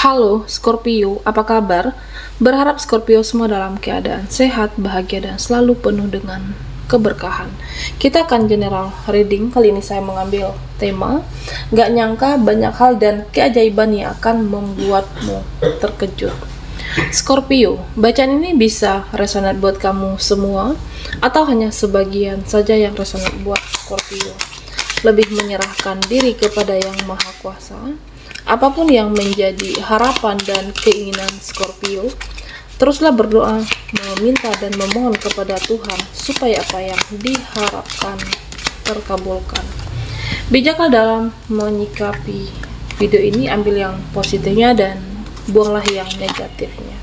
Halo Scorpio, apa kabar? Berharap Scorpio semua dalam keadaan sehat, bahagia, dan selalu penuh dengan keberkahan. Kita akan general reading. Kali ini saya mengambil tema gak nyangka banyak hal dan keajaiban yang akan membuatmu terkejut. Scorpio, bacaan ini bisa resonate buat kamu semua atau hanya sebagian saja yang resonate buat Scorpio. Lebih menyerahkan diri kepada Yang Maha Kuasa. Apapun yang menjadi harapan dan keinginan Scorpio, teruslah berdoa, meminta dan memohon kepada Tuhan supaya apa yang diharapkan terkabulkan. Bijaklah dalam menyikapi video ini, ambil yang positifnya dan buanglah yang negatifnya.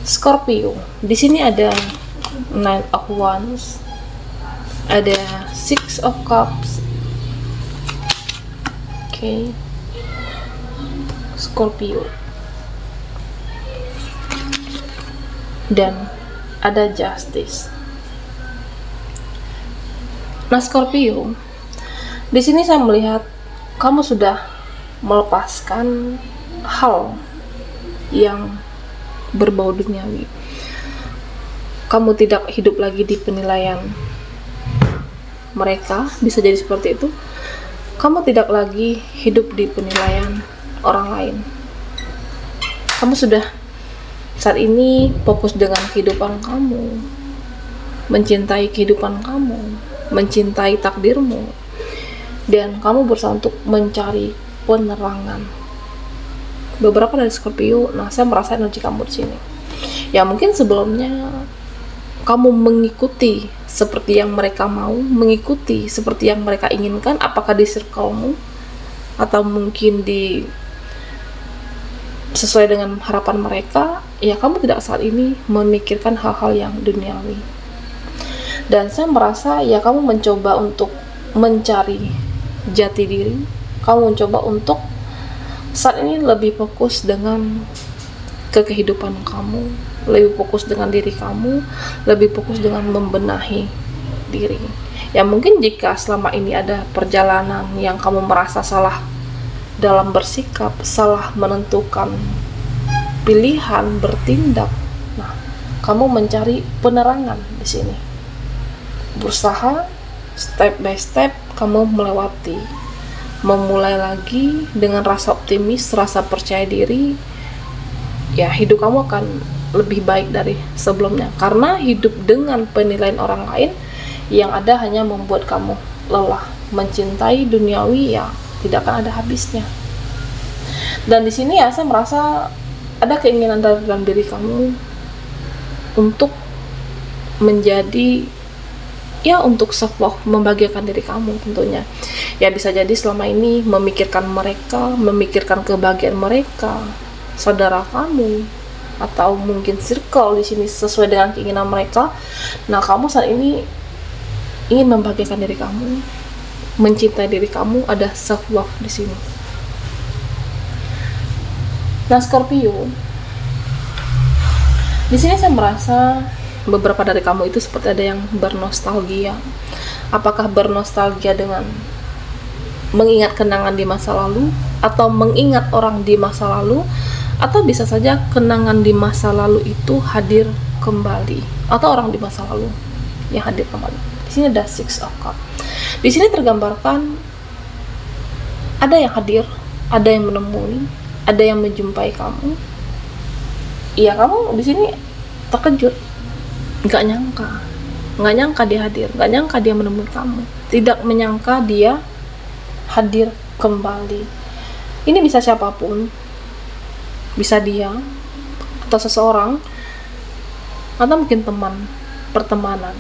Scorpio, di sini ada Nine of Wands, ada Six of Cups. Oke. Scorpio dan ada Justice. Nah, Scorpio, di sini saya melihat kamu sudah melepaskan hal yang berbau duniawi. Kamu tidak hidup lagi di penilaian mereka, bisa jadi seperti itu. Kamu tidak lagi hidup di penilaian orang lain. Kamu sudah saat ini fokus dengan kehidupan kamu, mencintai kehidupan kamu, mencintai takdirmu, dan kamu berusaha untuk mencari penerangan. Beberapa dari Scorpio, saya merasa energi kamu di sini. Ya mungkin sebelumnya kamu mengikuti seperti yang mereka mau, mengikuti seperti yang mereka inginkan, apakah di circle-mu atau mungkin di sesuai dengan harapan mereka. Ya kamu tidak saat ini memikirkan hal-hal yang duniawi, dan saya merasa ya kamu mencoba untuk mencari jati diri. Kamu mencoba untuk saat ini lebih fokus dengan kehidupan kamu, lebih fokus dengan diri kamu, lebih fokus dengan membenahi diri. Ya mungkin jika selama ini ada perjalanan yang kamu merasa salah dalam bersikap, salah menentukan pilihan, bertindak, kamu mencari penerangan di sini. Berusaha step by step kamu melewati, memulai lagi dengan rasa optimis, rasa percaya diri. Ya hidup kamu akan lebih baik dari sebelumnya, karena hidup dengan penilaian orang lain yang ada hanya membuat kamu lelah. Mencintai duniawi ya tidak akan ada habisnya. Dan di sini ya saya merasa ada keinginan dalam diri kamu untuk menjadi untuk self love, membahagiakan diri kamu tentunya. Ya bisa jadi selama ini memikirkan mereka, memikirkan kebahagiaan mereka, saudara kamu, atau mungkin circle di sini sesuai dengan keinginan mereka. Nah, kamu saat ini ingin membahagiakan diri kamu, mencintai diri kamu, ada self love di sini. Nah, Scorpio, di sini saya merasa beberapa dari kamu itu seperti ada yang bernostalgia. Apakah bernostalgia dengan mengingat kenangan di masa lalu, atau mengingat orang di masa lalu, atau bisa saja kenangan di masa lalu itu hadir kembali, atau orang di masa lalu yang hadir kembali. Di sini ada Six of Cups. Di sini tergambarkan ada yang hadir, ada yang menemui, ada yang menjumpai kamu. Iya, kamu di sini terkejut, nggak nyangka dia hadir, nggak nyangka dia menemui kamu, tidak menyangka dia hadir kembali. Ini bisa siapapun, bisa dia atau seseorang, atau mungkin teman, pertemanan.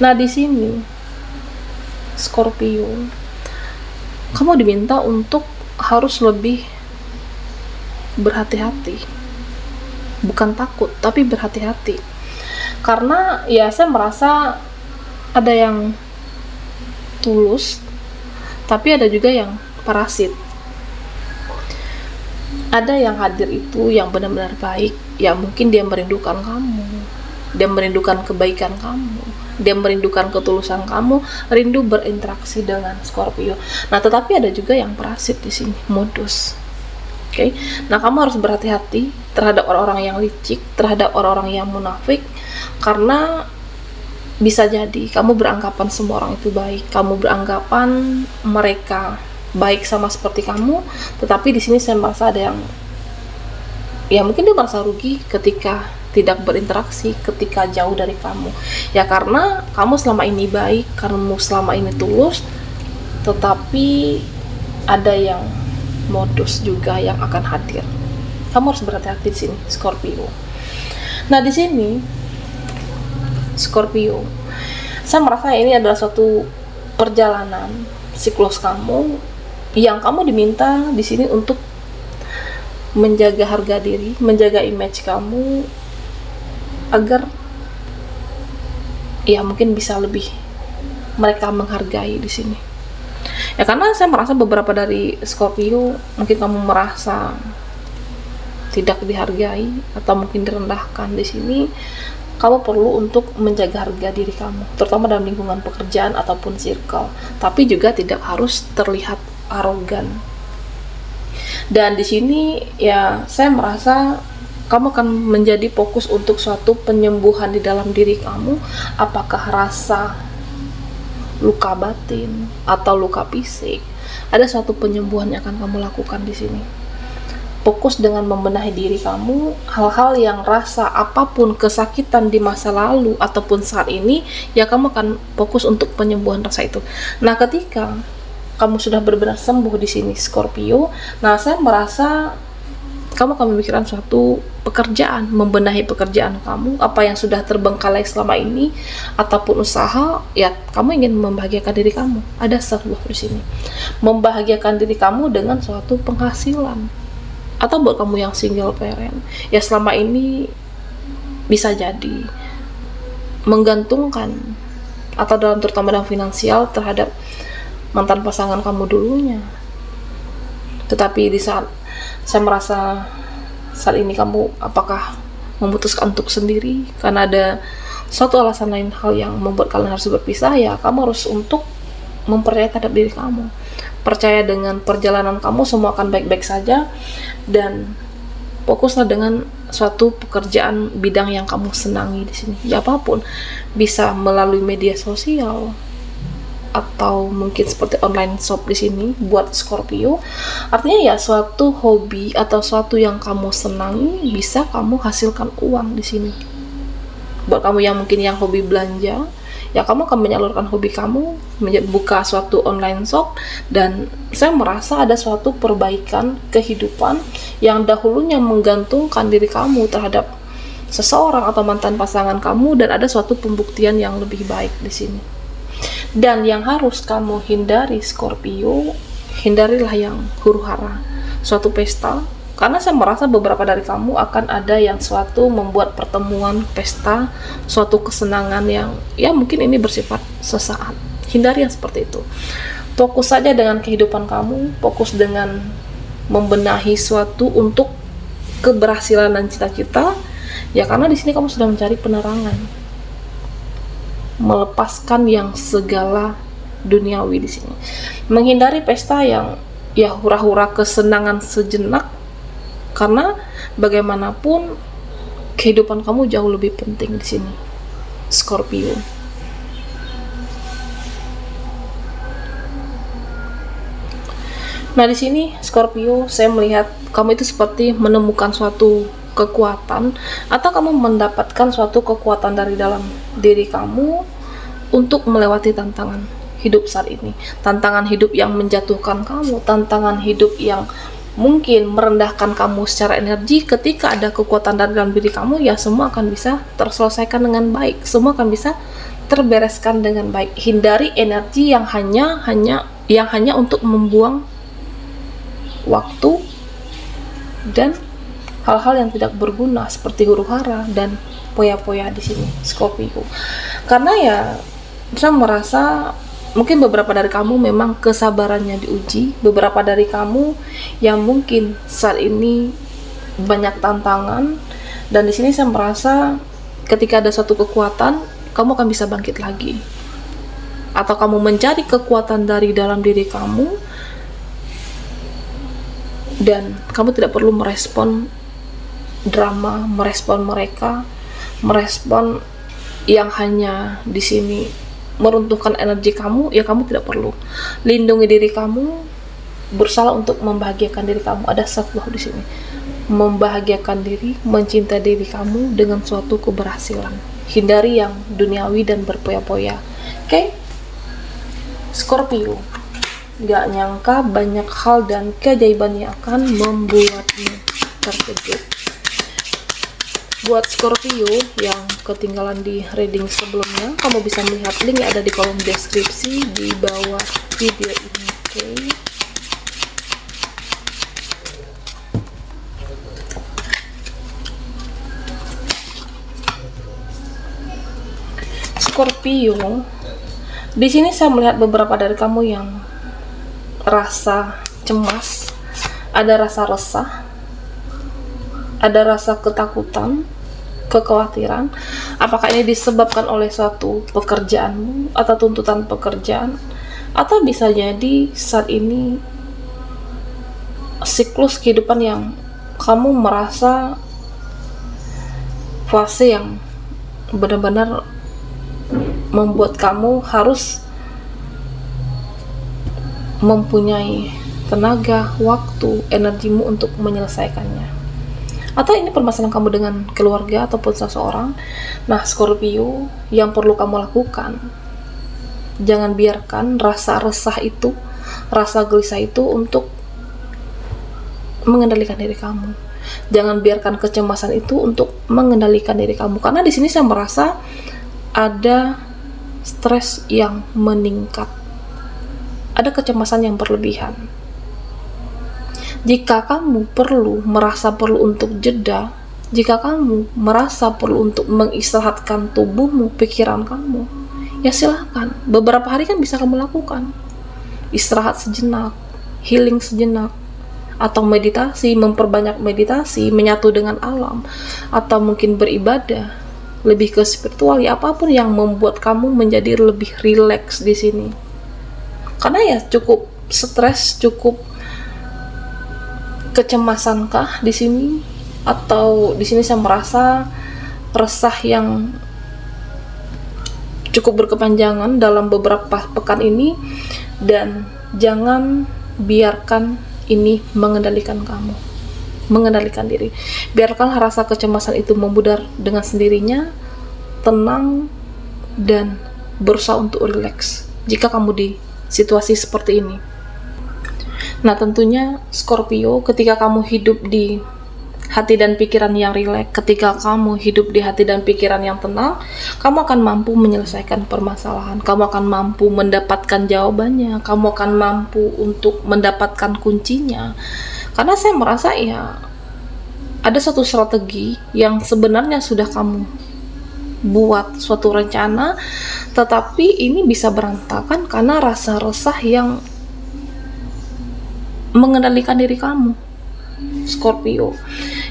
Nah, di sini Scorpio, kamu diminta untuk harus lebih berhati-hati, bukan takut tapi berhati-hati, karena ya saya merasa ada yang tulus tapi ada juga yang parasit. Ada yang hadir itu yang benar-benar baik, ya mungkin dia merindukan kamu, dia merindukan kebaikan kamu, dia merindukan ketulusan kamu, rindu berinteraksi dengan Scorpio. Nah, tetapi ada juga yang parasit di sini, modus. Oke. Nah, kamu harus berhati-hati terhadap orang-orang yang licik, terhadap orang-orang yang munafik, karena bisa jadi kamu beranggapan semua orang itu baik, kamu beranggapan mereka baik sama seperti kamu, tetapi di sini saya merasa ada yang, ya mungkin dia merasa rugi ketika tidak berinteraksi, ketika jauh dari kamu. Ya karena kamu selama ini baik, kamu selama ini tulus, tetapi ada yang modus juga yang akan hadir. Kamu harus berhati-hati di sini, Scorpio. Nah, di sini Scorpio, saya merasa ini adalah suatu perjalanan siklus kamu yang kamu diminta di sini untuk menjaga harga diri, menjaga image kamu agar ya mungkin bisa lebih mereka menghargai di sini. Ya karena saya merasa beberapa dari Scorpio mungkin kamu merasa tidak dihargai atau mungkin direndahkan di sini. Kamu perlu untuk menjaga harga diri kamu, terutama dalam lingkungan pekerjaan ataupun circle. Tapi juga tidak harus terlihat arogan. Dan di sini ya saya merasa kamu akan menjadi fokus untuk suatu penyembuhan di dalam diri kamu, apakah rasa luka batin atau luka fisik. Ada suatu penyembuhan yang akan kamu lakukan di sini. Fokus dengan membenahi diri kamu, hal-hal yang rasa apapun kesakitan di masa lalu ataupun saat ini, ya kamu akan fokus untuk penyembuhan rasa itu. Nah, ketika kamu sudah benar-benar sembuh di sini Scorpio, nah saya merasa kamu akan memikirkan suatu pekerjaan, membenahi pekerjaan kamu, apa yang sudah terbengkalai selama ini, ataupun usaha, ya kamu ingin membahagiakan diri kamu. Ada sebuah di sini, membahagiakan diri kamu dengan suatu penghasilan. Atau buat kamu yang single parent, ya selama ini bisa jadi menggantungkan atau terutama dalam finansial terhadap mantan pasangan kamu dulunya. Tetapi di saat saya merasa saat ini kamu apakah memutuskan untuk sendiri karena ada suatu alasan lain hal yang membuat kalian harus berpisah, ya kamu harus untuk mempercayai terhadap diri kamu, percaya dengan perjalanan kamu semua akan baik-baik saja, dan fokuslah dengan suatu pekerjaan bidang yang kamu senangi di sini. Ya apapun, bisa melalui media sosial atau mungkin seperti online shop di sini buat Scorpio. Artinya ya suatu hobi atau suatu yang kamu senangi bisa kamu hasilkan uang di sini. Buat kamu yang mungkin yang hobi belanja, ya kamu akan menyalurkan hobi kamu, buka suatu online shop, dan saya merasa ada suatu perbaikan kehidupan yang dahulunya menggantungkan diri kamu terhadap seseorang atau mantan pasangan kamu, dan ada suatu pembuktian yang lebih baik di sini. Dan yang harus kamu hindari Scorpio, hindarilah yang huru-hara, suatu pesta, karena saya merasa beberapa dari kamu akan ada yang suatu membuat pertemuan, pesta, suatu kesenangan yang ya mungkin ini bersifat sesaat. Hindari yang seperti itu. Fokus saja dengan kehidupan kamu, fokus dengan membenahi suatu untuk keberhasilan dan cita-cita. Ya karena di sini kamu sudah mencari penerangan, melepaskan yang segala duniawi di sini, menghindari pesta yang ya hura-hura kesenangan sejenak, karena bagaimanapun kehidupan kamu jauh lebih penting di sini Scorpio. Nah di sini Scorpio, saya melihat kamu itu seperti menemukan suatu kekuatan, atau kamu mendapatkan suatu kekuatan dari dalam diri kamu untuk melewati tantangan hidup saat ini. Tantangan hidup yang menjatuhkan kamu, tantangan hidup yang mungkin merendahkan kamu secara energi. Ketika ada kekuatan dari dalam diri kamu, ya semua akan bisa terselesaikan dengan baik, semua akan bisa terbereskan dengan baik. Hindari energi yang hanya untuk membuang waktu dan hal-hal yang tidak berguna seperti huru-hara dan poya-poya di sini Scorpio. Karena ya saya merasa mungkin beberapa dari kamu memang kesabarannya diuji, beberapa dari kamu yang mungkin saat ini banyak tantangan, dan di sini saya merasa ketika ada suatu kekuatan, kamu akan bisa bangkit lagi, atau kamu mencari kekuatan dari dalam diri kamu dan kamu tidak perlu merespon drama, merespon mereka, merespon yang hanya di sini meruntuhkan energi kamu. Ya kamu tidak perlu. Lindungi diri kamu, berusaha untuk membahagiakan diri kamu. Ada self-love di sini. Membahagiakan diri, mencintai diri kamu dengan suatu keberhasilan. Hindari yang duniawi dan berpoya-poya. Oke? Scorpio, gak nyangka banyak hal dan keajaiban yang akan membuatmu terkejut. Buat Scorpio yang ketinggalan di reading sebelumnya, kamu bisa melihat link yang ada di kolom deskripsi di bawah video ini. Oke? Scorpio, di sini saya melihat beberapa dari kamu yang rasa cemas, ada rasa resah, ada rasa ketakutan, kekhawatiran. Apakah ini disebabkan oleh suatu pekerjaanmu atau tuntutan pekerjaan, atau bisa jadi saat ini siklus kehidupan yang kamu merasa fase yang benar-benar membuat kamu harus mempunyai tenaga, waktu, energimu untuk menyelesaikannya. Atau ini permasalahan kamu dengan keluarga ataupun seseorang. Nah, Scorpio, yang perlu kamu lakukan, jangan biarkan rasa resah itu, rasa gelisah itu untuk mengendalikan diri kamu. Jangan biarkan kecemasan itu untuk mengendalikan diri kamu. Karena di sini saya merasa ada stres yang meningkat. Ada kecemasan yang berlebihan. Jika kamu merasa perlu untuk jeda, jika kamu merasa perlu untuk mengistirahatkan tubuhmu, pikiran kamu, ya silahkan. Beberapa hari kan bisa kamu lakukan. Istirahat sejenak, healing sejenak, atau meditasi, memperbanyak meditasi, menyatu dengan alam, atau mungkin beribadah, lebih ke spiritual, ya apapun yang membuat kamu menjadi lebih rileks di sini. Karena ya cukup stres, cukup kecemasankah di sini, atau di sini saya merasa resah yang cukup berkepanjangan dalam beberapa pekan ini. Dan jangan biarkan ini mengendalikan kamu, mengendalikan diri. Biarkanlah rasa kecemasan itu memudar dengan sendirinya. Tenang dan berusaha untuk rileks jika kamu di situasi seperti ini. Nah, tentunya Scorpio, ketika kamu hidup di hati dan pikiran yang rileks, ketika kamu hidup di hati dan pikiran yang tenang, kamu akan mampu menyelesaikan permasalahan, kamu akan mampu mendapatkan jawabannya, kamu akan mampu untuk mendapatkan kuncinya. Karena saya merasa ya ada satu strategi yang sebenarnya sudah kamu buat, suatu rencana, tetapi ini bisa berantakan karena rasa resah yang mengendalikan diri kamu, Scorpio.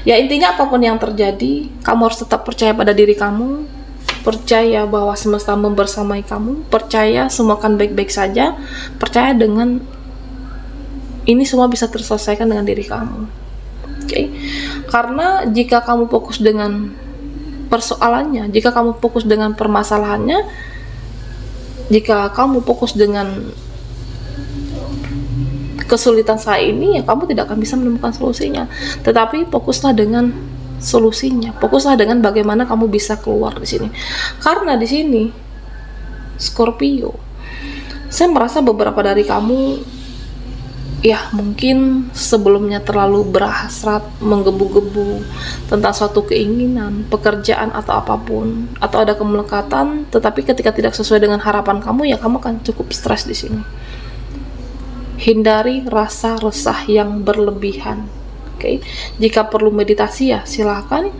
Ya intinya apapun yang terjadi, kamu harus tetap percaya pada diri kamu, percaya bahwa semesta membersamai kamu, percaya semua akan baik-baik saja, percaya dengan ini semua bisa terselesaikan dengan diri kamu. Oke? Karena jika kamu fokus dengan persoalannya, jika kamu fokus dengan permasalahannya, jika kamu fokus dengan kesulitan saat ini, ya kamu tidak akan bisa menemukan solusinya. Tetapi fokuslah dengan solusinya, fokuslah dengan bagaimana kamu bisa keluar di sini. Karena di sini Scorpio, saya merasa beberapa dari kamu ya mungkin sebelumnya terlalu berhasrat, menggebu-gebu tentang suatu keinginan, pekerjaan atau apapun, atau ada kemelekatan, tetapi ketika tidak sesuai dengan harapan kamu, ya kamu akan cukup stres di sini. Hindari rasa resah yang berlebihan. Oke? Jika perlu meditasi ya silakan,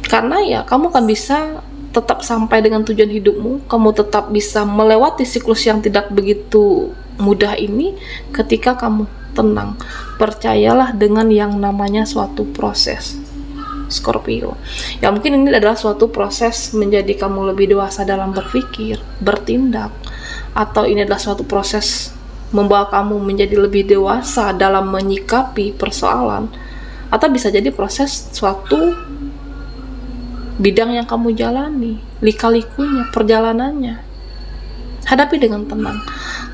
karena ya kamu akan bisa tetap sampai dengan tujuan hidupmu, kamu tetap bisa melewati siklus yang tidak begitu mudah ini ketika kamu tenang. Percayalah dengan yang namanya suatu proses, Scorpio. Ya mungkin ini adalah suatu proses menjadi kamu lebih dewasa dalam berpikir, bertindak, atau ini adalah suatu proses membawa kamu menjadi lebih dewasa dalam menyikapi persoalan, atau bisa jadi proses suatu bidang yang kamu jalani, lika-likunya, perjalanannya. Hadapi dengan tenang,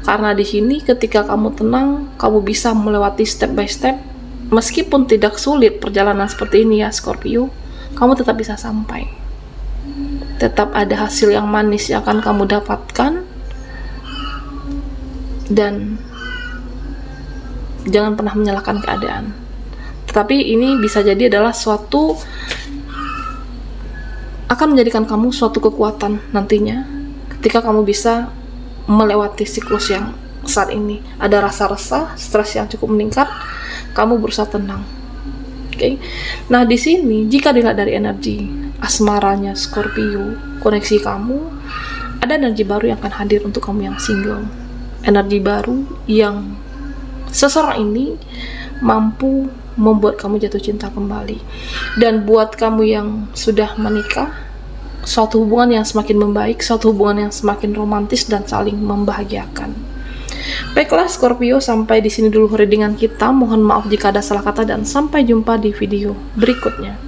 karena di sini ketika kamu tenang, kamu bisa melewati step by step. Meskipun tidak sulit perjalanan seperti ini ya Scorpio, kamu tetap bisa sampai. Tetap ada hasil yang manis yang akan kamu dapatkan. Dan jangan pernah menyalahkan keadaan. Tetapi ini bisa jadi adalah suatu, akan menjadikan kamu suatu kekuatan nantinya ketika kamu bisa melewati siklus yang saat ini. Ada rasa resah, stres yang cukup meningkat, kamu berusaha tenang. Oke. Nah, di sini jika dilihat dari energi asmaranya Scorpio, koneksi kamu, ada energi baru yang akan hadir untuk kamu yang single. Energi baru yang seseorang ini mampu membuat kamu jatuh cinta kembali. Dan buat kamu yang sudah menikah, suatu hubungan yang semakin membaik, suatu hubungan yang semakin romantis dan saling membahagiakan. Baiklah Scorpio, sampai di sini dulu readingan kita. Mohon maaf jika ada salah kata dan sampai jumpa di video berikutnya.